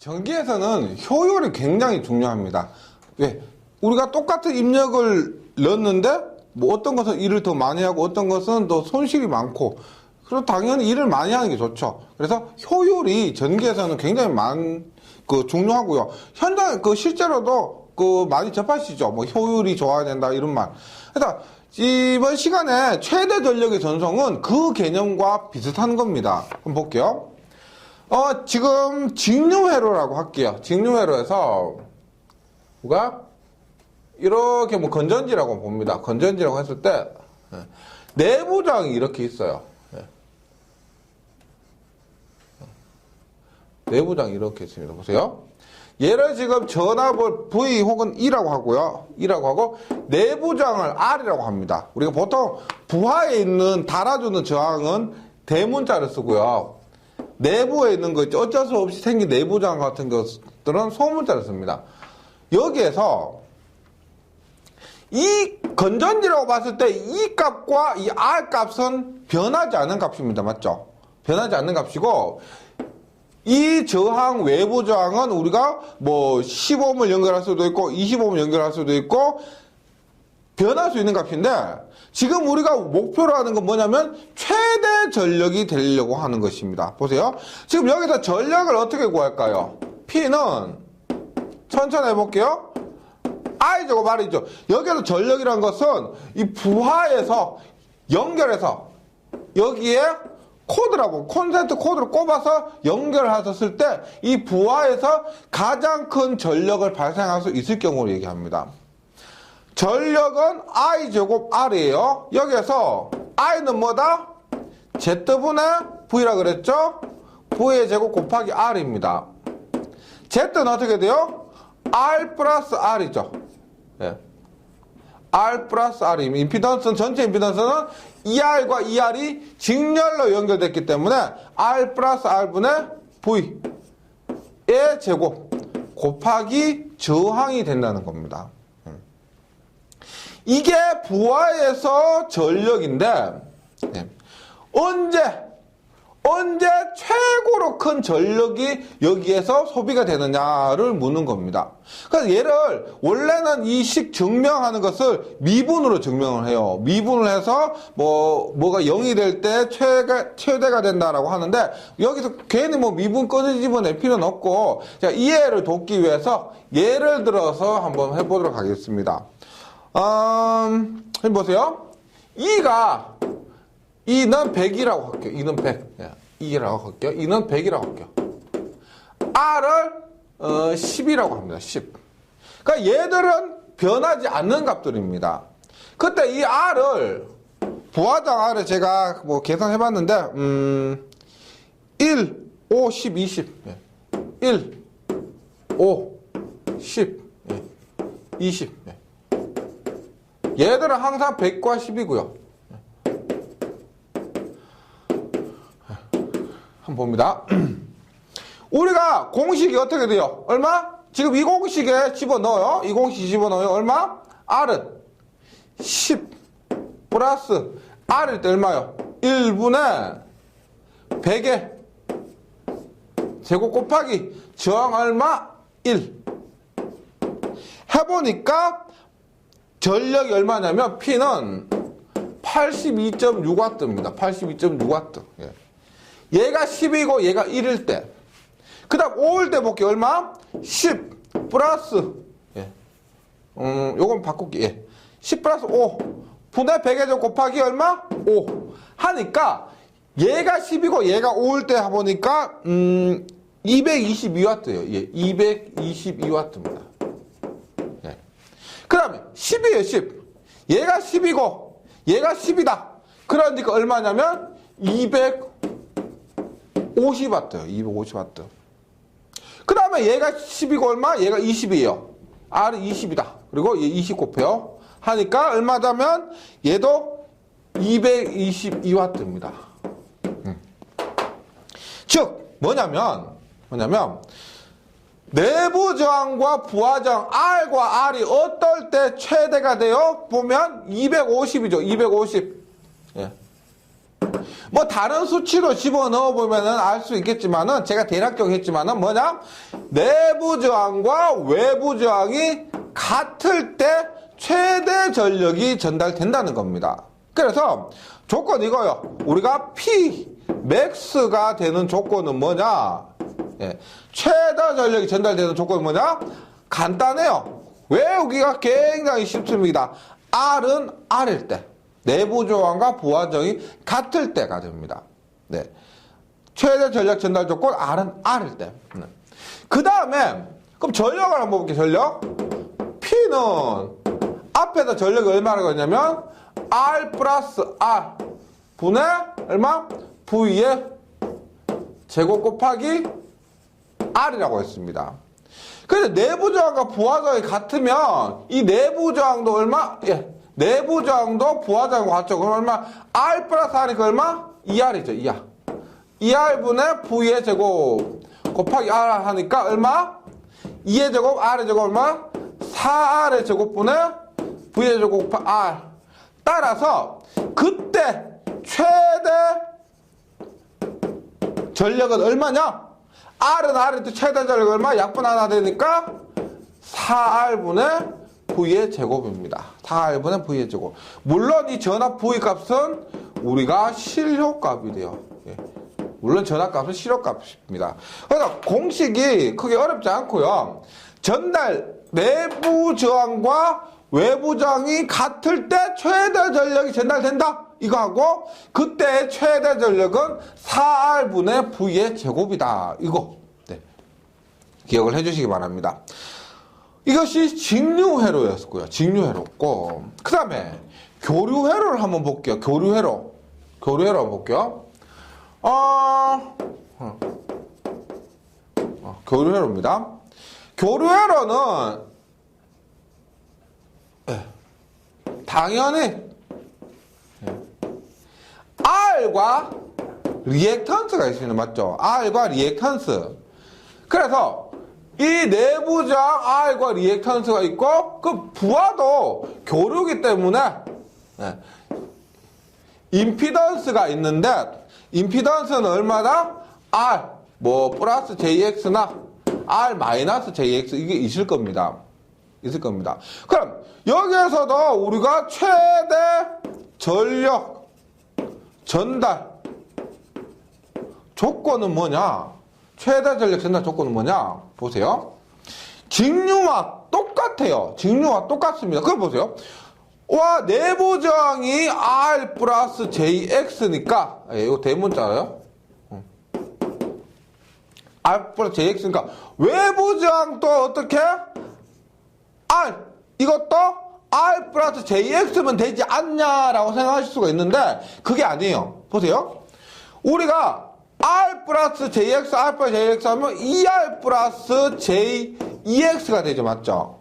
전기에서는 효율이 굉장히 중요합니다. 왜? 우리가 똑같은 입력을 넣었는데 뭐 어떤 것은 일을 더 많이 하고 어떤 것은 더 손실이 많고, 그래서 당연히 일을 많이 하는 게 좋죠. 그래서 효율이 전기에서는 굉장히 중요하고요. 현장 실제로도 많이 접하시죠. 뭐 효율이 좋아야 된다 이런 말. 그래서 이번 시간에 최대 전력의 전송은 그 개념과 비슷한 겁니다. 한번 볼게요. 지금 직류회로라고 할게요. 직류회로에서 우리가 이렇게 뭐 건전지라고 봅니다. 건전지라고 했을 때 내부장이 이렇게 있어요. 내부장이 이렇게 있습니다. 보세요. 얘를 지금 전압을 V 혹은 E라고 하고요. E라고 하고 내부장을 R이라고 합니다. 우리가 보통 부하에 있는 달아주는 저항은 대문자를 쓰고요. 내부에 있는 거 어쩔 수 없이 생긴 내부장 같은 것들은 소문자를 씁니다. 여기에서 이 건전지라고 봤을 때 이 값과 이 R 값은 변하지 않는 값입니다. 맞죠? 변하지 않는 값이고, 이 저항, 외부 저항은 우리가 뭐 15ohm을 연결할 수도 있고 25ohm 연결할 수도 있고 변할 수 있는 값인데, 지금 우리가 목표로 하는 건 뭐냐면 최대 전력이 되려고 하는 것입니다. 보세요. 지금 여기서 전력을 어떻게 구할까요? P는 천천히 해볼게요. I제곱 R이죠. 여기서 전력이란 것은 이 부하에서 연결해서 여기에 코드라고 콘센트 코드를 꼽아서 연결하셨을 때 이 부하에서 가장 큰 전력을 발생할 수 있을 경우를 얘기합니다. 전력은 I제곱 R이에요. 여기에서 I는 뭐다? Z분의 V라 그랬죠? V의 제곱 곱하기 R입니다. Z는 어떻게 돼요? R 플러스 R이죠. 예. R 플러스 R입니다. 임피던스는, 전체 임피던스는 ER과 ER이 직렬로 연결됐기 때문에 R 플러스 R분의 V의 제곱 곱하기 저항이 된다는 겁니다. 이게 부하에서 전력인데, 언제 최고로 큰 전력이 여기에서 소비가 되느냐를 묻는 겁니다. 그래서 얘를 원래는 이 식 증명하는 것을 미분으로 증명을 해요. 미분을 해서 뭐가 0이 될 때 최대가 된다라고 하는데, 여기서 괜히 뭐 미분 끄집어낼 필요는 없고, 자, 이해를 돕기 위해서 예를 들어서 한번 해보도록 하겠습니다. 보세요. E는 100이라고 할게요. E는 100. 2라고 할게요. E는 100이라고 할게요. R을 10이라고 합니다. 10. 그러니까 얘들은 변하지 않는 값들입니다. 그때 이 R을, 부하장 R을 제가 뭐 계산해봤는데, 1, 5, 10, 20. 1, 5, 10, 20. 얘들은 항상 100과 10이고요. 한번 봅니다. 우리가 공식이 어떻게 돼요? 얼마? 지금 이 공식에 집어넣어요. 이 공식 집어넣어요. 얼마? R은 10 플러스 R일 때 얼마요? 1분의 100의 제곱 곱하기 저항 얼마? 1. 해보니까 전력이 얼마냐면 P는 82.6W입니다. 82.6W. 얘가 10이고 얘가 1일 때. 그 다음 5일 때 볼게요. 얼마? 10 플러스, 요건 바꿀게. 10 플러스 5 분의 100의 제곱 곱하기 얼마? 5 하니까 얘가 10이고 얘가 5일 때 해보니까 222W예요. 222W입니다. 그 다음에 10이에요. 10. 얘가 10이고 얘가 10이다. 그러니까 얼마냐면 250W예요. 250W. 그 다음에 얘가 10이고 얼마? 얘가 20이에요. R이 20이다. 그리고 얘 20 곱해요. 하니까 얼마다면 얘도 222W입니다. 즉 뭐냐면 내부 저항과 부하 저항 R과 R이 어떨 때 최대가 돼요? 보면 250이죠. 250. 뭐 다른 수치로 집어넣어 보면은 알 수 있겠지만은 제가 대략적으로 했지만은 뭐냐? 내부 저항과 외부 저항이 같을 때 최대 전력이 전달된다는 겁니다. 그래서 조건 이거요. 우리가 P max가 되는 조건은 뭐냐? 예, 최다 전력이 전달되는 조건은 뭐냐? 간단해요. 외우기가 굉장히 쉽습니다. R은 R일 때, 내부 저항과 부하 저항이 같을 때가 됩니다. 네. 최대 전력 전달 조건 R은 R일 때. 그 다음에 그럼 전력을 한번 볼게요. 전력. P는 앞에서 전력이 얼마라고 했냐면 R 플러스 R 분의 얼마? V의 제곱 곱하기 R이라고 했습니다. 그래서 내부 저항과 부하 저항이 같으면 이 내부 저항도 얼마? 예. 내부 저항도 부하 저항과 같죠. 그럼 얼마? R 플러스 R이니까 얼마? 2R이죠. 2R. 2R분의 V의 제곱 곱하기 R 하니까 얼마? 2의 제곱, R의 제곱 얼마? 4R의 제곱분의 V의 제곱 곱하기 R. 따라서 그때 최대 전력은 얼마냐? R은 R일 때 최대 전력 얼마? 약분 하나 되니까 4R분의 V의 제곱입니다. 4R분의 V의 제곱. 물론 이 전압 V 값은 우리가 실효값이 돼요. 예. 물론 전압값은 실효값입니다. 그래서 공식이 크게 어렵지 않고요. 전달 내부 저항과 외부 저항이 같을 때 최대 전력이 전달된다. 이거 하고 그때 최대 전력은 4R분의 V의 제곱이다. 이거 네. 기억을 해주시기 바랍니다. 이것이 직류회로였고요. 직류회로고 그 다음에 교류회로를 한번 볼게요. 교류회로 한번 볼게요. 교류회로입니다. 교류회로는 당연히 R과 리액턴스가 있습니다. 맞죠? R과 리액턴스. 그래서 이 내부 저항 R과 리액턴스가 있고 그 부하도 교류이기 때문에 임피던스가 있는데 임피던스는 얼마나? R 뭐 플러스 JX나 R 마이너스 JX 이게 있을 겁니다. 그럼 여기에서도 우리가 최대 전력 전달 조건은 뭐냐? 최대 전력 전달 조건은 뭐냐? 보세요. 직류와 똑같아요. 직류와 똑같습니다. 그걸 보세요. 와, 내부 저항이 R 플러스 JX니까, 이거 대문자예요. R 플러스 JX니까, 외부 저항도 어떻게? R. 이것도 R 플러스 JX면 되지 않냐라고 생각하실 수가 있는데, 그게 아니에요. 보세요. 우리가 R 플러스 JX, R 플러스 JX 하면 2R 플러스 JEX가 되죠. 맞죠?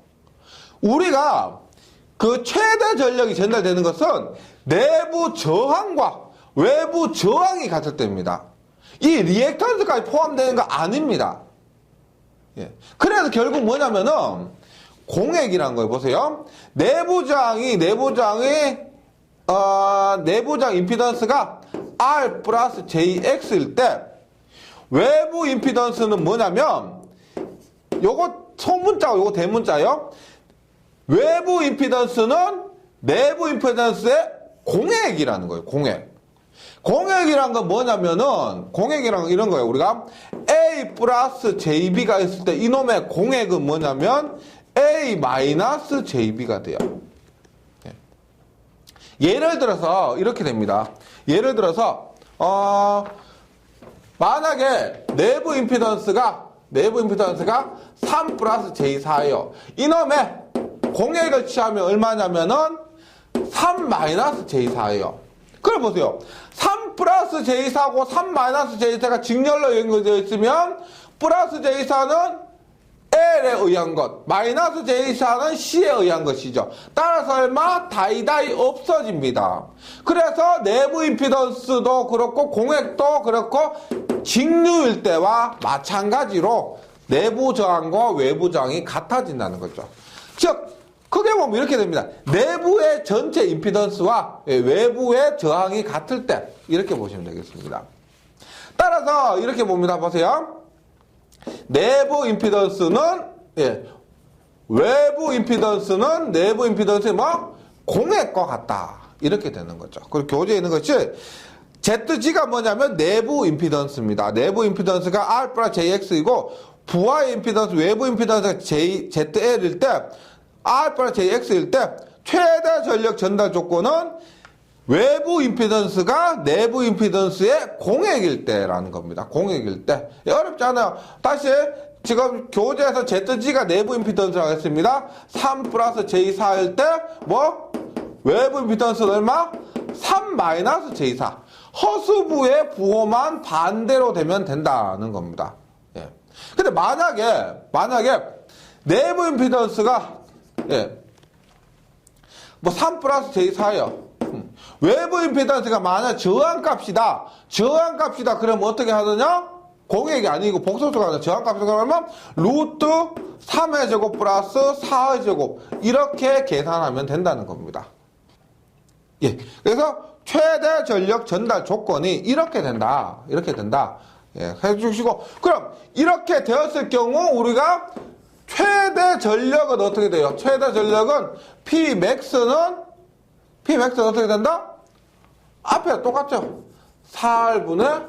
우리가 그 최대 전력이 전달되는 것은 내부 저항과 외부 저항이 같을 때입니다. 이 리액턴스까지 포함되는 거 아닙니다. 예. 그래서 결국 뭐냐면은 공액이라는 거예요. 보세요. 내부 저항 임피던스가 R 플러스 JX일 때 외부 임피던스는 뭐냐면 요거 소문자고 요거 대문자요. 외부 임피던스는 내부 임피던스의 공액이라는 거예요. 공액이란 건 뭐냐면은 공액이란 건 이런 거예요. 우리가 A 플러스 JB가 있을 때 이놈의 공액은 뭐냐면 A 마이너스 JB가 돼요. 예를 들어서 이렇게 됩니다. 예를 들어서 만약에 내부 임피던스가 3 플러스 J4예요. 이놈의 공액을 취하면 얼마냐면은 3 마이너스 J4예요. 그럼 보세요. 3 플러스 J4고 3 마이너스 J4가 직렬로 연결되어 있으면 플러스 J4는 L에 의한 것, 마이너스 J4는 C에 의한 것이죠. 따라서 얼마? 다이다이 없어집니다. 그래서 내부 임피던스도 그렇고 공액도 그렇고 직류일 때와 마찬가지로 내부 저항과 외부 저항이 같아진다는 거죠. 즉 크게 보면 이렇게 됩니다. 내부의 전체 임피던스와 외부의 저항이 같을 때 이렇게 보시면 되겠습니다. 따라서 이렇게 봅니다. 보세요. 내부 임피던스는 외부 임피던스는 내부 임피던스의 뭐 공액과 같다. 이렇게 되는 거죠. 그리고 교재에 있는 것이 ZG가 뭐냐면 내부 임피던스입니다. 내부 임피던스가 알파 JX이고 부하의 임피던스, 외부 임피던스가 ZL일 때 알파 JX일 때 최대 전력 전달 조건은 외부 임피던스가 내부 임피던스의 공액일 때라는 겁니다. 공액일 때. 어렵지 않아요. 다시 지금 교재에서 ZG가 내부 임피던스라고 했습니다. 3 플러스 J4일 때 뭐? 외부 임피던스는 얼마? 3 마이너스 J4. 허수부의 부호만 반대로 되면 된다는 겁니다. 예. 근데 만약에 내부 임피던스가 뭐 3 플러스 J4요. 외부 임피던스가 만약 저항값이다. 그러면 어떻게 하느냐? 공액이 아니고 복소수가 아니라 저항값이다. 그러면 루트 3의 제곱 플러스 4의 제곱 이렇게 계산하면 된다는 겁니다. 예. 그래서 최대 전력 전달 조건이 이렇게 된다. 예. 해주시고. 그럼 이렇게 되었을 경우 우리가 최대 전력은 어떻게 돼요? 최대 전력은 Pmax는 어떻게 된다? 앞에 똑같죠? 4R분의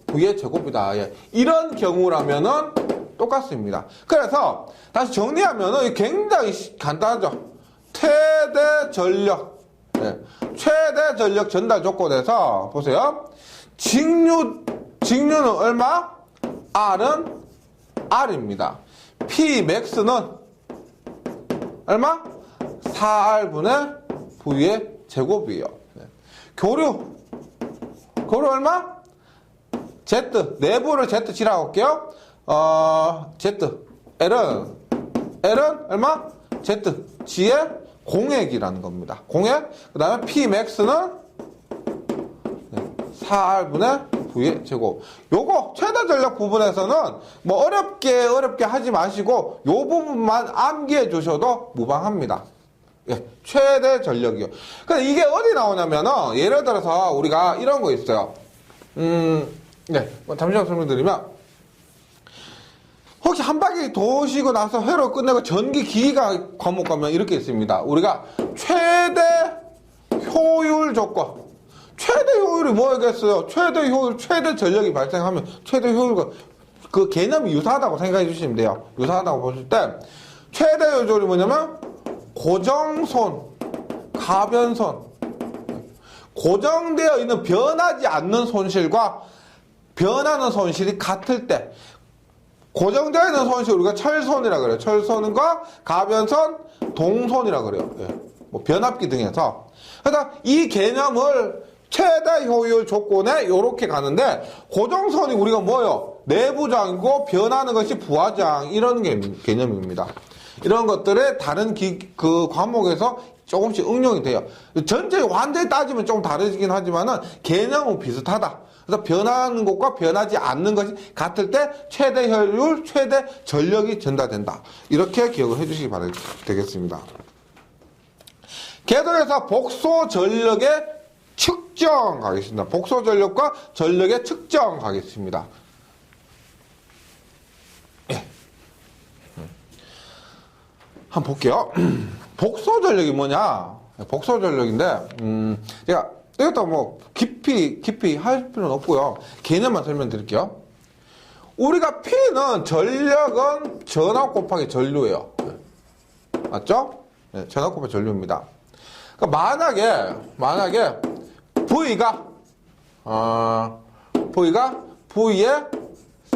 V의 제곱이다. 예. 이런 경우라면은 똑같습니다. 그래서 다시 정리하면은 굉장히 간단하죠? 최대 전력 전달 조건에서 보세요. 직류는 얼마? R은 R입니다. Pmax는 얼마? 4R분의 V의 제곱이에요. 교류 얼마? Z, 내부를 ZG라고 할게요. L은 얼마? ZG의 공액이라는 겁니다. 공액. 그 다음에 Pmax는 4R분의 V의 제곱. 요거 최대 전력 부분에서는 뭐 어렵게 하지 마시고 요 부분만 암기해 주셔도 무방합니다. 예, 최대 전력이요. 근데 이게 어디 나오냐면은 예를 들어서 우리가 이런 거 있어요. 잠시만 설명드리면 혹시 한 바퀴 도시고 나서 회로 끝내고 전기 기기가 과목 가면 이렇게 있습니다. 우리가 최대 효율 조건. 최대 효율이 뭐겠어요? 최대 효율, 최대 전력이 발생하면 최대 효율과 그 개념이 유사하다고 생각해 주시면 돼요. 유사하다고 보실 때 최대 효율이 뭐냐면 고정손, 가변손. 고정되어 있는 변하지 않는 손실과 변하는 손실이 같을 때 고정되어 있는 손실 우리가 철손이라 그래요. 철손과 가변손, 동손이라 그래요. 예. 뭐 변압기 등에서. 그래서 이 개념을 최대 효율 조건에 이렇게 가는데 고정선이 우리가 뭐요? 내부장이고 변하는 것이 부하장 이런 개념입니다. 이런 것들에 다른 그 과목에서 조금씩 응용이 돼요. 전체 완전히 따지면 좀 다르긴 하지만은 개념은 비슷하다. 그래서 변하는 것과 변하지 않는 것이 같을 때 최대 효율, 최대 전력이 전달된다. 이렇게 기억을 해주시기 되겠습니다. 계속해서 복소 전력의 측정 가겠습니다. 복소 전력과 전력의 측정 가겠습니다. 한번 볼게요. 복소 전력이 뭐냐? 복소 전력인데, 제가 이것도 뭐 깊이 할 필요는 없고요. 개념만 설명드릴게요. 우리가 P는 전력은 전압 곱하기 전류예요. 맞죠? 네, 전압 곱하기 전류입니다. 그러니까 만약에 V가 V의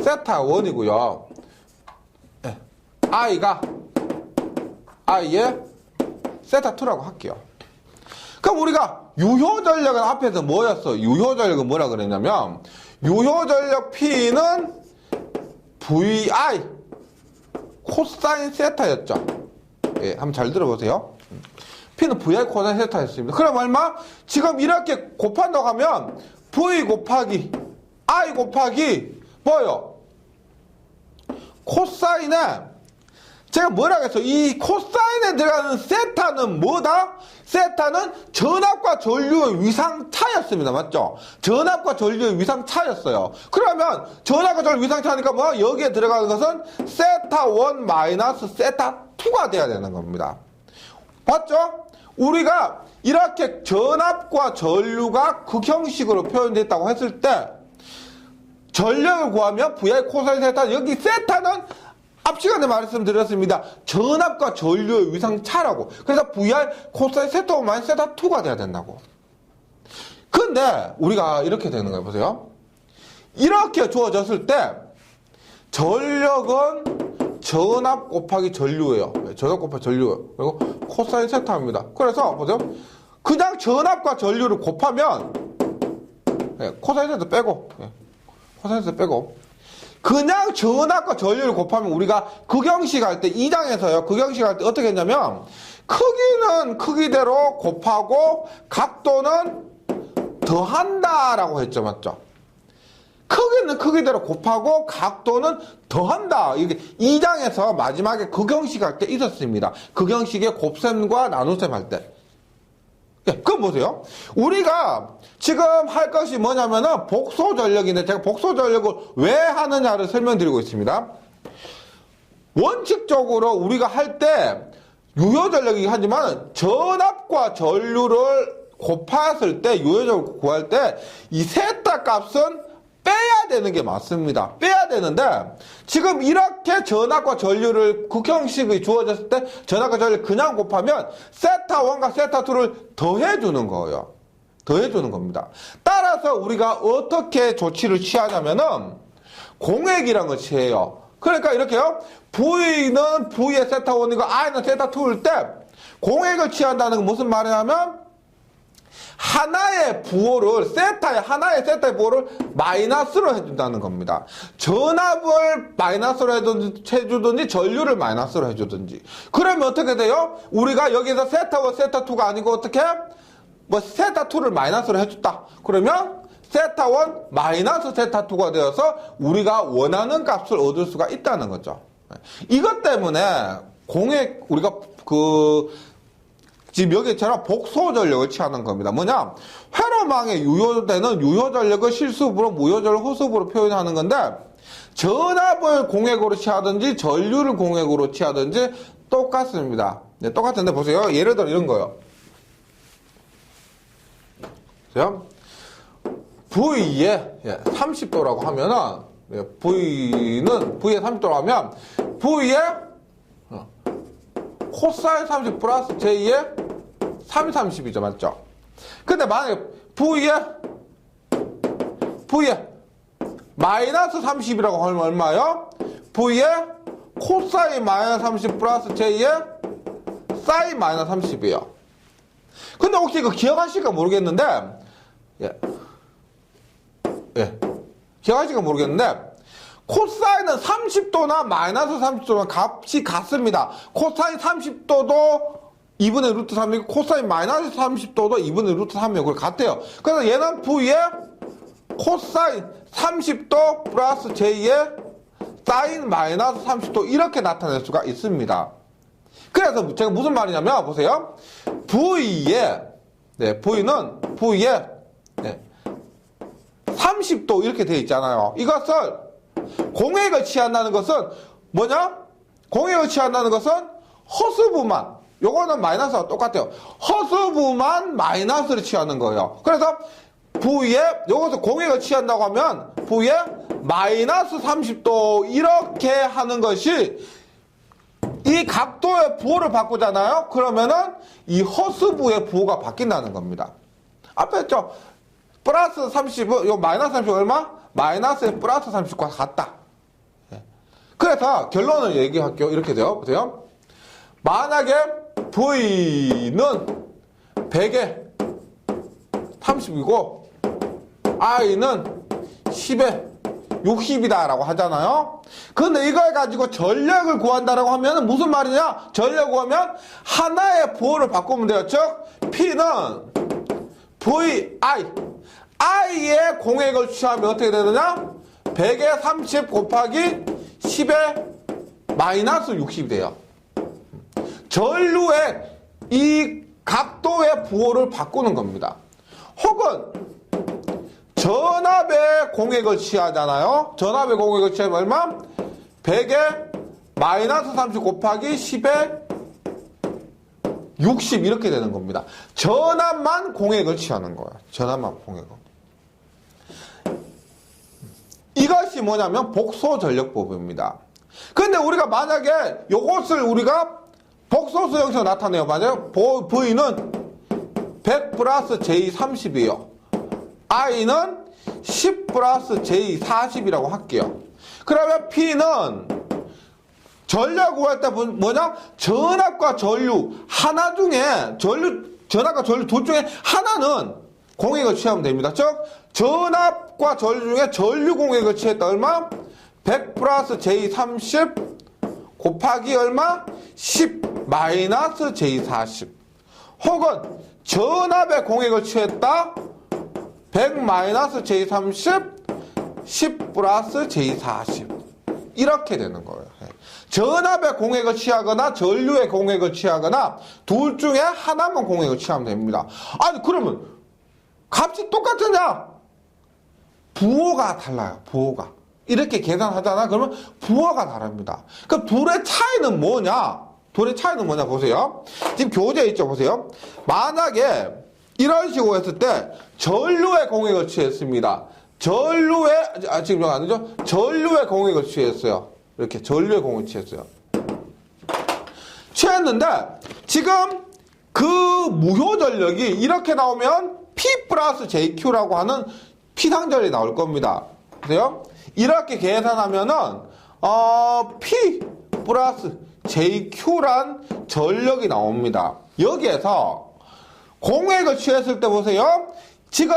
세타 1이고요. 네, I의 세타 2라고 할게요. 그럼 우리가 유효전력은 앞에서 뭐였어? 유효전력은 뭐라 그랬냐면 유효전력 P는 VI 코사인 세타였죠. 예, 한번 잘 들어보세요. P는 VI 코사인 세타였습니다. 그럼 얼마? 지금 이렇게 곱한다고 하면 V 곱하기 I 곱하기 뭐요? 코사인의 제가 뭐라고 했어요? 이 코사인에 들어가는 세타는 뭐다? 세타는 전압과 전류의 위상차였습니다. 맞죠? 전압과 전류의 위상차였어요. 그러면 전압과 전류 위상차니까 뭐 여기에 들어가는 것은 세타1 마이너스 세타2가 돼야 되는 겁니다. 맞죠? 우리가 이렇게 전압과 전류가 극형식으로 표현됐다고 했을 때 전력을 구하면 VI 코사인 세타, 여기 세타는 앞 시간에 말씀드렸습니다. 전압과 전류의 위상차라고. 그래서 VR 코사인 세타 1 마이너스 세타 2가 돼야 된다고. 근데 우리가 이렇게 되는 거예요. 보세요. 이렇게 주어졌을 때 전력은 전압 곱하기 전류예요. 전압 곱하기 전류예요. 그리고 코사인 세타입니다. 그래서 보세요. 그냥 전압과 전류를 곱하면 코사인 세타 빼고 코사인 세타 빼고 그냥 전압과 전류를 곱하면 우리가 극형식 할 때 2장에서요. 극형식 할 때 어떻게 했냐면 크기는 크기대로 곱하고 각도는 더한다라고 했죠. 맞죠? 크기는 크기대로 곱하고 각도는 더한다. 이게 2장에서 마지막에 극형식 할 때 있었습니다. 극형식의 곱셈과 나눗셈 할 때. 그럼 보세요. 우리가 지금 할 것이 뭐냐면은 복소 전력인데 제가 복소 전력을 왜 하느냐를 설명드리고 있습니다. 원칙적으로 우리가 할 때 유효 전력이긴 하지만 전압과 전류를 곱했을 때 유효적으로 구할 때 이 세타 값은 빼야 되는 게 맞습니다. 빼야 되는데 지금 이렇게 전압과 전류를 극형식이 주어졌을 때 전압과 전류를 그냥 곱하면 세타1과 세타2를 더해주는 거예요. 더해주는 겁니다. 따라서 우리가 어떻게 조치를 취하냐면은 공액이라는 걸 취해요. 그러니까 이렇게요. V는 V의 세타1이고 I는 세타2일 때 공액을 취한다는 건 무슨 말이냐면 하나의 부호를 하나의 세타의 부호를 마이너스로 해준다는 겁니다. 전압을 마이너스로 해주든지 전류를 마이너스로 해주든지. 그러면 어떻게 돼요? 우리가 여기서 세타1, 세타2가 아니고 어떻게? 뭐 세타2를 마이너스로 해줬다. 그러면 세타1 마이너스 세타2가 되어서 우리가 원하는 값을 얻을 수가 있다는 거죠. 이것 때문에 공액 우리가 지금 여기처럼 복소 전력을 취하는 겁니다. 뭐냐? 회로망에 유효되는 유효 전력을 실수부로, 무효 전력을 호수부로 표현하는 건데, 전압을 공액으로 취하든지, 전류를 공액으로 취하든지, 똑같습니다. 네, 똑같은데, 보세요. 예를 들어 이런 거요. 보세요. V에 30도라고 하면은, V에 30도라고 하면, V에 코사인 30 플러스 J에 30이죠. 맞죠? 근데 만약에 V에 마이너스 30이라고 하면 얼마요? V에 코사인 마이너스 30 플러스 J에 사인 마이너스 30이에요. 근데 혹시 이거 기억하실까 모르겠는데, 기억하실까 모르겠는데, 코사인은 30도나 마이너스 30도나 값이 같습니다. 코사인 30도도 2분의 루트 3이고 코사인 마이너스 30도도 2분의 루트 3이고 그걸 같아요. 그래서 얘는 V에 코사인 30도 플러스 J에 사인 마이너스 30도 이렇게 나타낼 수가 있습니다. 그래서 제가 무슨 말이냐면 보세요. V에 V는 V에 30도 이렇게 되어 있잖아요. 이것을 공액을 취한다는 것은 뭐냐? 공액을 취한다는 것은 허수부만, 요거는 마이너스와 똑같아요. 허수부만 마이너스를 취하는 거예요. 그래서 V에 요것을 공액을 취한다고 하면 V에 마이너스 30도 이렇게 하는 것이 이 각도의 부호를 바꾸잖아요. 그러면은 이 허수부의 부호가 바뀐다는 겁니다. 앞에 했죠? 플러스 30, 요 마이너스 30 얼마? 마이너스의 플러스 30과 같다. 그래서 결론을 얘기할게요. 이렇게 돼요. 보세요. 만약에 V는 100에 30이고 I는 10에 60이다 라고 하잖아요. 근데 이걸 가지고 전력을 구한다라고 하면 무슨 말이냐? 전력 구하면 하나의 부호를 바꾸면 돼요. 즉 P는 VI I의 공액을 취하면 어떻게 되느냐? 100에 30 곱하기 10에 마이너스 60이 돼요. 전류의 이 각도의 부호를 바꾸는 겁니다. 혹은 전압의 공액을 취하잖아요. 전압의 공액을 취하면 얼마? 100에 마이너스 30 곱하기 10에 60 이렇게 되는 겁니다. 전압만 공액을 취하는 거예요. 전압만 공액을. 이것이 뭐냐면 복소전력법입니다. 근데 우리가 만약에 이것을 우리가 복소수 형식으로 나타내요. 맞아요? V는 100 플러스 J30이에요. I는 10 플러스 J40이라고 할게요. 그러면 P는 전력 구할 때 뭐냐? 전압과 전류 하나 중에 전압과 전류 둘 중에 하나는 공액을 취하면 됩니다. 즉 전압과 전류 중에 전류 공액을 취했다. 얼마? 100 플러스 J30 곱하기 얼마? 10 마이너스 J40. 혹은 전압의 공액을 취했다. 100 마이너스 J30 10 플러스 J40 이렇게 되는 거예요. 전압의 공액을 취하거나 전류의 공액을 취하거나 둘 중에 하나만 공액을 취하면 됩니다. 아니 그러면 값이 똑같으냐? 부호가 달라요. 부호가. 이렇게 계산하잖아. 그러면 부호가 다릅니다. 그럼 둘의 차이는 뭐냐? 둘의 차이는 뭐냐 보세요. 지금 교재에 있죠. 보세요. 만약에 이런 식으로 했을 때 전류의 공액을 취했습니다. 지금 여기 아니죠? 전류의 공액을 취했어요. 이렇게 전류의 공액을 취했어요. 취했는데 지금 그 무효 전력이 이렇게 나오면 P 플러스 JQ라고 하는 피상전력이 나올 겁니다. 보세요. 이렇게 계산하면은 P 플러스 JQ란 전력이 나옵니다. 여기에서 공액을 취했을 때 보세요. 지금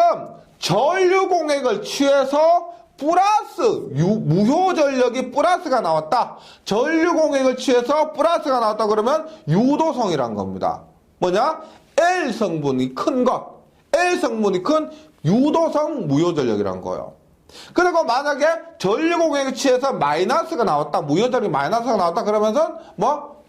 전류 공액을 취해서 플러스 무효 전력이 플러스가 나왔다. 전류 공액을 취해서 플러스가 나왔다 그러면 유도성이란 겁니다. 뭐냐? L 성분이 큰 것. L 성분이 큰 유도성 무효 전력이란 거예요. 그리고 만약에 전류 공액을 취해서 마이너스가 나왔다. 무효 전력이 마이너스가 나왔다 그러면서 뭐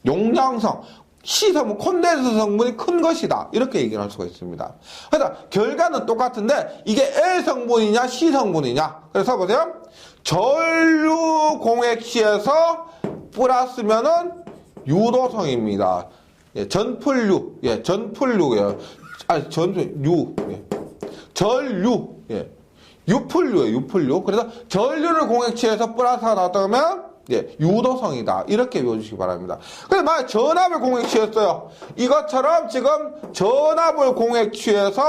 용량성 C성분, 콘덴서 성분이 큰 것이다. 이렇게 얘기를 할 수가 있습니다. 그래서 결과는 똑같은데 이게 L 성분이냐 C 성분이냐. 그래서 보세요. 전류 공액시에서 플러스면은 유도성입니다. 예, 전풀류. 예, 전풀류예요. 아니, 전류. 예. 전류. 예. 유풀류예요. 유풀류. 그래서 전류를 공액시에서 플러스가 나왔다 그러면 예, 유도성이다. 이렇게 외워주시기 바랍니다. 근데 만약 전압을 공액 취했어요. 이것처럼 지금 전압을 공액 취해서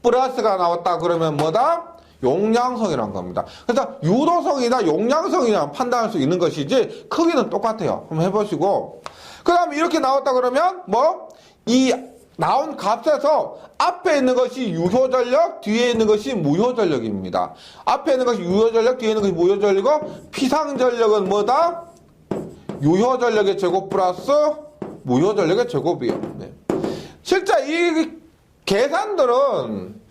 플러스가 나왔다 그러면 뭐다? 용량성이란 겁니다. 그래서 유도성이나 용량성이나 판단할 수 있는 것이지 크기는 똑같아요. 한번 해보시고 그 다음에 이렇게 나왔다 그러면 뭐 이 나온 값에서 앞에 있는 것이 유효전력, 뒤에 있는 것이 무효전력입니다. 앞에 있는 것이 유효전력, 뒤에 있는 것이 무효전력이고 피상전력은 뭐다? 유효전력의 제곱 플러스 무효전력의 제곱이에요. 네. 실제 이 계산들은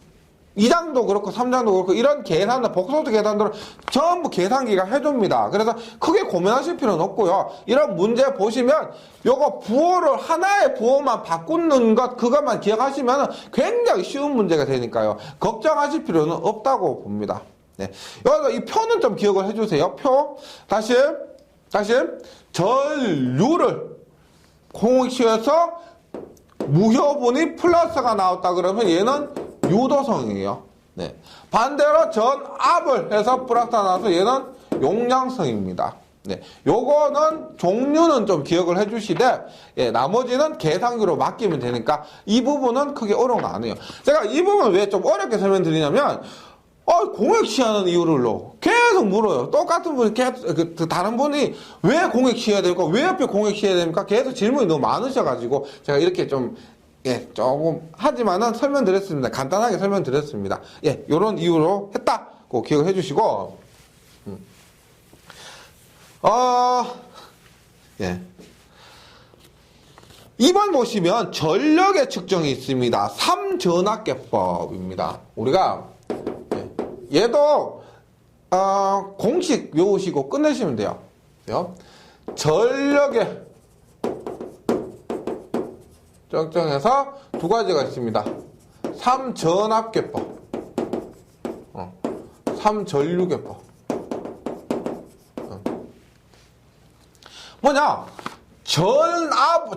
2장도 그렇고 3장도 그렇고 이런 계산들, 복소수 계산들은 전부 계산기가 해줍니다. 그래서 크게 고민하실 필요는 없고요. 이런 문제 보시면 요거 부호를 하나의 부호만 바꾸는 것 그것만 기억하시면 굉장히 쉬운 문제가 되니까요. 걱정하실 필요는 없다고 봅니다. 네. 여기서 이 표는 좀 기억을 해주세요. 표. 다시 전류를 공식에서 무효분이 플러스가 나왔다 그러면 얘는 유도성이에요. 네. 반대로 전압을 해서 플러스가 나와서 얘는 용량성입니다. 네. 요거는 종류는 좀 기억을 해주시되, 예, 나머지는 계산기로 맡기면 되니까 이 부분은 크게 어려운 거 아니에요. 제가 이 부분을 왜 좀 어렵게 설명드리냐면, 공액 취하는 이유를로 계속 물어요. 똑같은 분이 계속, 다른 분이 왜 공액 취해야 됩니까? 왜 옆에 공액 취해야 됩니까? 계속 질문이 너무 많으셔가지고, 제가 이렇게 좀, 예, 조금, 하지만은 설명드렸습니다. 간단하게 설명드렸습니다. 예, 요런 이유로 했다! 꼭 기억을 해주시고, 예. 2번 보시면 전력의 측정이 있습니다. 3전압계법입니다. 우리가, 예, 얘도, 공식 외우시고 끝내시면 돼요. 전력의 쩡쩡해서 두 가지가 있습니다. 3전압계법, 3전류계법. 뭐냐?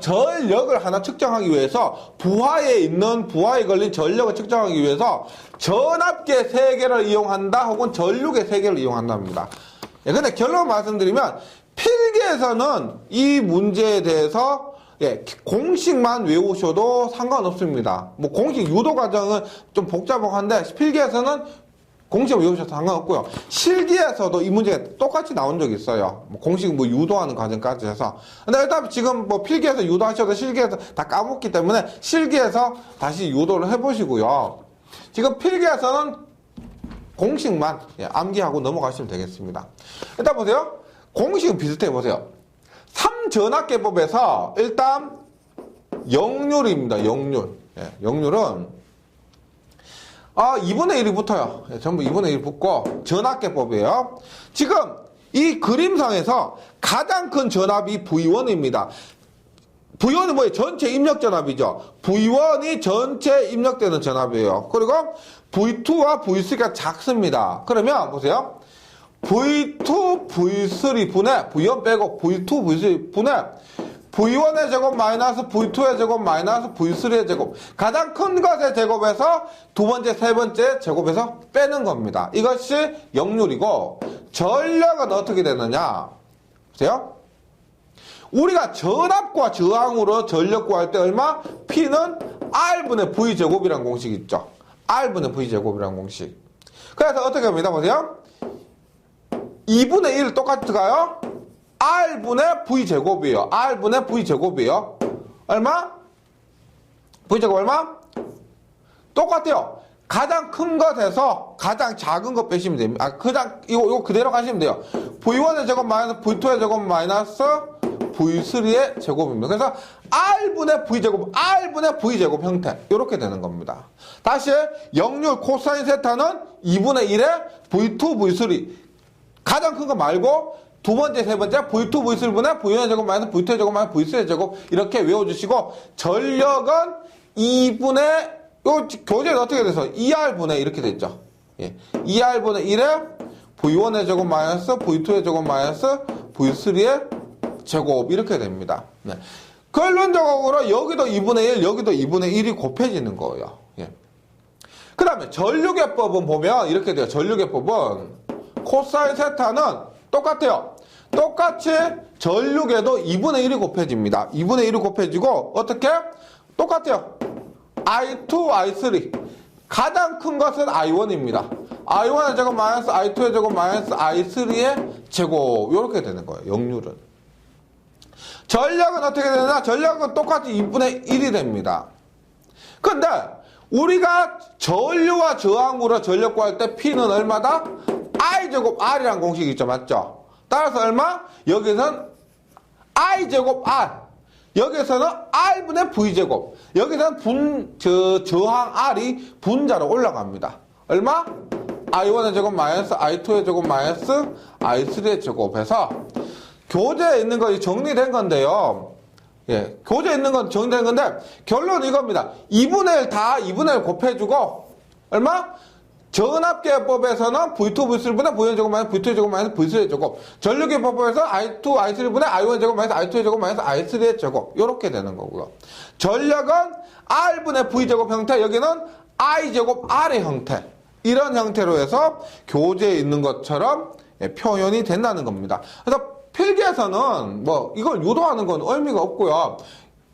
전력을 하나 측정하기 위해서 부하에 걸린 전력을 측정하기 위해서 전압계 3개를 이용한다 혹은 전류계 3개를 이용한답니다. 예, 근데 결론 말씀드리면 필기에서는 이 문제에 대해서 공식만 외우셔도 상관없습니다. 뭐 공식 유도 과정은 좀 복잡한데 필기에서는 공식 외우셔도 상관없고요. 실기에서도 이 문제가 똑같이 나온 적이 있어요. 뭐 공식 뭐 유도하는 과정까지 해서. 근데 일단 지금 뭐 필기에서 유도하셔도 실기에서 다 까먹기 때문에 실기에서 다시 유도를 해보시고요. 지금 필기에서는 공식만 암기하고 넘어가시면 되겠습니다. 일단 보세요. 공식은 비슷해 보세요. 3전압계법에서 일단 역률입니다. 역률. 역률은 2분의 1이 붙어요. 전부 2분의 1 붙고 전압계법이에요. 지금 이 그림상에서 가장 큰 전압이 V1입니다. V1은 뭐예요? 전체 입력 전압이죠. V1이 전체 입력되는 전압이에요. 그리고 V2와 V3가 작습니다. 그러면 보세요. V2, V3 분의 V1 빼고 V2, V3 분의 V1의 제곱 마이너스 V2의 제곱 마이너스 V3의 제곱. 가장 큰 것의 제곱에서 두 번째, 세 번째 제곱에서 빼는 겁니다. 이것이 역률이고 전력은 어떻게 되느냐? 보세요. 우리가 전압과 저항으로 전력 구할 때 얼마? P는 R분의 V제곱이라는 공식이 있죠. R분의 V제곱이라는 공식. 그래서 어떻게 합니다. 보세요. 2분의 1 똑같을까요? R분의 V제곱이에요. R분의 V제곱이에요. 얼마? V제곱 얼마? 똑같아요. 가장 큰 것에서 가장 작은 것 빼시면 됩니다. 이거 그대로 가시면 돼요. V1의 제곱 마이너스 V2의 제곱 마이너스 V3의 제곱입니다. 그래서 R분의 V제곱, R분의 V제곱 형태. 이렇게 되는 겁니다. 다시 역률 코사인 세타는 2분의 1의 V2, V3. 가장 큰 거 말고 두 번째, 세 번째 V2, V3분의 V1의 제곱 마이너스 V2의 제곱 마이너스 V3의 제곱 이렇게 외워주시고 전력은 2분의 요 교재는 어떻게 돼서 2R분의 이렇게 됐죠. 2R분의 1에 V1의 제곱 마이너스 V2의 제곱 마이너스 V3의 제곱 이렇게 됩니다. 결론적으로 여기도 2분의 1, 여기도 2분의 1이 곱해지는 거예요. 그 다음에 전류계법은 보면 이렇게 돼요. 전류계법은 코사인 세타는 똑같아요. 똑같이 전류계도 2분의 1이 곱해집니다. 2분의 1이 곱해지고 어떻게? 똑같아요. I2, I3. 가장 큰 것은 I1입니다. I1의 제곱 마이너스 I2의 제곱 마이너스 I3의 제곱 이렇게 되는 거예요. 역률은. 전력은 어떻게 되느냐? 전력은 똑같이 2분의 1이 됩니다. 근데 우리가 전류와 저항으로 전력 구할 때 P는 얼마다? I제곱 R이라는 공식이 있죠. 맞죠? 따라서 얼마? 여기서는 I제곱 R. 여기서는 R분의 V제곱. 여기서는 저항 R이 분자로 올라갑니다. 얼마? I1의 제곱 마이너스 I2의 제곱 마이너스 I3의 제곱해서 교재에 있는 거 정리된 건데요. 교재에 있는 건 정리된 건데 결론은 이겁니다. 2분의 1 다 2분의 1 곱해주고 얼마? 전압계법에서는 V2, V3분의 V1 제곱 마이너스 V2 제곱 마이너스 V3의 제곱. 전류계법에서 I2, I3분의 I1 제곱 마이너스 I2 제곱 마이너스 I3의 제곱. 이렇게 되는 거고요. 전력은 R분의 V제곱 형태, 여기는 I제곱 R의 형태. 이런 형태로 해서 교재에 있는 것처럼 표현이 된다는 겁니다. 그래서 필기에서는 뭐 이걸 유도하는 건 의미가 없고요.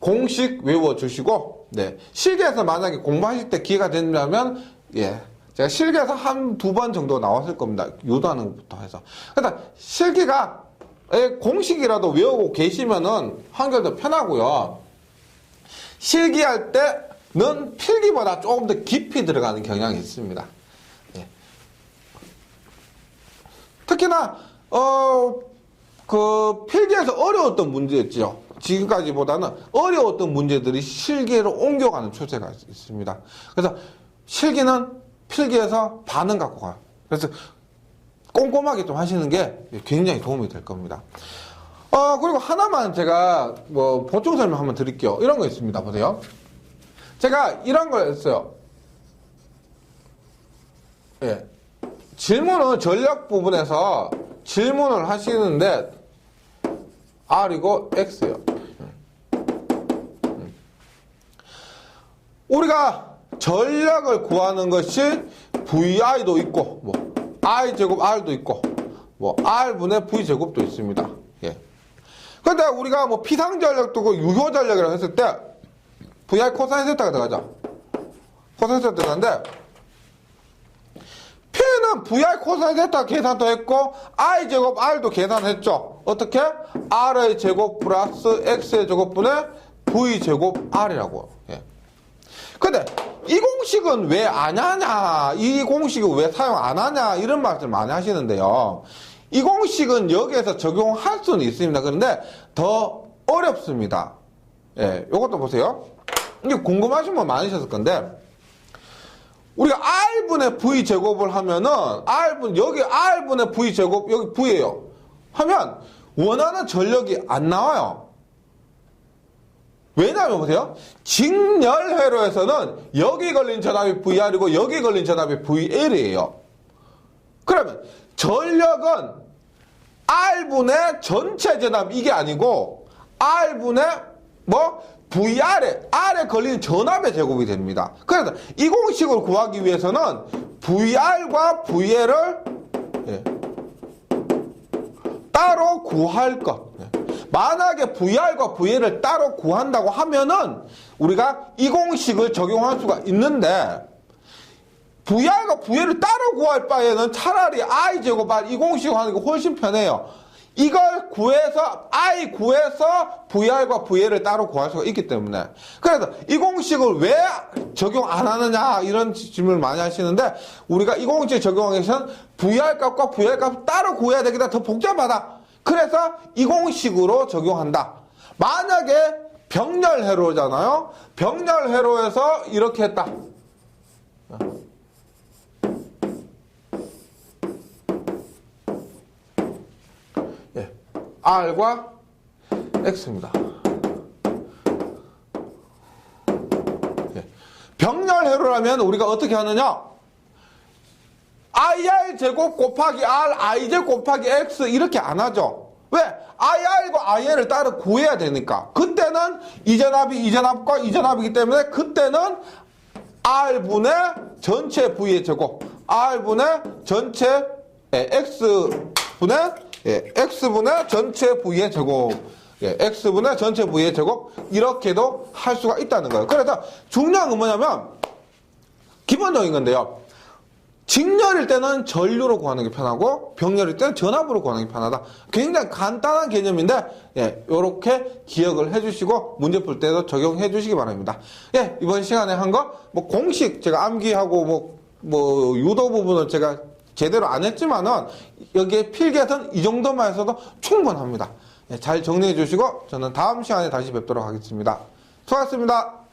공식 외워주시고, 실기에서 만약에 공부하실 때 기회가 된다면, 제가 실기에서 두 번 정도 나왔을 겁니다. 유도하는 것부터 해서. 그러니까 실기가 공식이라도 외우고 계시면은 한결 편하고요. 실기할 때는 필기보다 조금 더 깊이 들어가는 경향이 있습니다. 특히나 필기에서 어려웠던 문제였죠. 지금까지보다는 어려웠던 문제들이 실기로 옮겨가는 추세가 있습니다. 그래서 실기는 필기에서 반응 갖고 가요. 그래서 꼼꼼하게 좀 하시는 게 굉장히 도움이 될 겁니다. 그리고 하나만 제가 뭐 보충 설명 한번 드릴게요. 이런 거 있습니다. 보세요. 제가 이런 걸 했어요. 예. 질문은 전력 부분에서 질문을 하시는데 R이고 X예요. 우리가 전력을 구하는 것이 VI도 있고, 뭐, I제곱 R도 있고, 뭐, R분의 V제곱도 있습니다. 예. 근데 우리가 뭐, 피상전력도 그 유효전력이라고 했을 때, VI 코사인 세타가 들어가죠. 코사인 세타 들어가는데, P는 VI 코사인 세타 계산도 했고, I제곱 R도 계산했죠. 어떻게? R의 제곱 플러스 X의 제곱분의 V제곱 R이라고. 예. 근데 이 공식은 왜 안 하냐, 이 공식은 왜 사용 안 하냐, 이런 말씀 많이 하시는데요. 이 공식은 여기에서 적용할 수는 있습니다. 그런데 더 어렵습니다. 예, 요것도 보세요. 이게 궁금하신 분 많으셨을 건데, 우리가 R분의 V제곱을 하면은, 여기 R분의 V제곱, 여기 V예요. 하면, 원하는 전력이 안 나와요. 왜냐하면 보세요. 직렬회로에서는 여기 걸린 전압이 VR이고 여기 걸린 전압이 VL이에요. 그러면 전력은 R분의 전체 전압 이게 아니고 R분의 R에 걸린 전압의 제곱이 됩니다. 그래서 이 공식을 구하기 위해서는 VR과 VL을 따로 구할 것. 만약에 VR과 VL을 따로 구한다고 하면은 우리가 이 공식을 적용할 수가 있는데, VR과 VL을 따로 구할 바에는 차라리 I제곱 R 이 공식을 하는 게 훨씬 편해요. 이걸 구해서 I 구해서 VR과 VL을 따로 구할 수가 있기 때문에. 그래서 이 공식을 왜 적용 안 하느냐 이런 질문을 많이 하시는데, 우리가 이 공식 적용하기 위해서는 VR 값과 VL 값을 따로 구해야 되기 때문에 더 복잡하다. 그래서 이 공식으로 적용한다. 만약에 병렬회로잖아요. 병렬회로에서 이렇게 했다. 예, R과 X입니다. 예. 병렬회로라면 우리가 어떻게 하느냐? IR 제곱 곱하기 R, IJ 곱하기 X 이렇게 안 하죠. 왜? IR과 IL을 따로 구해야 되니까. 그때는 이 전압과 이 전압이기 때문에 그때는 R분의 전체 V의 제곱, R분의 전체 X분의 전체 V의 제곱, X분의 전체 V의 제곱 이렇게도 할 수가 있다는 거예요. 그래서 중요한 건 뭐냐면 기본적인 건데요. 직렬일 때는 전류로 구하는 게 편하고 병렬일 때는 전압으로 구하는 게 편하다. 굉장히 간단한 개념인데 요렇게 기억을 해주시고 문제 풀 때도 적용해 주시기 바랍니다. 이번 시간에 한 거 공식 제가 암기하고 유도 부분은 제가 제대로 안 했지만은 여기에 필기에서는 이 정도만 해서도 충분합니다. 잘 정리해 주시고 저는 다음 시간에 다시 뵙도록 하겠습니다. 수고하셨습니다.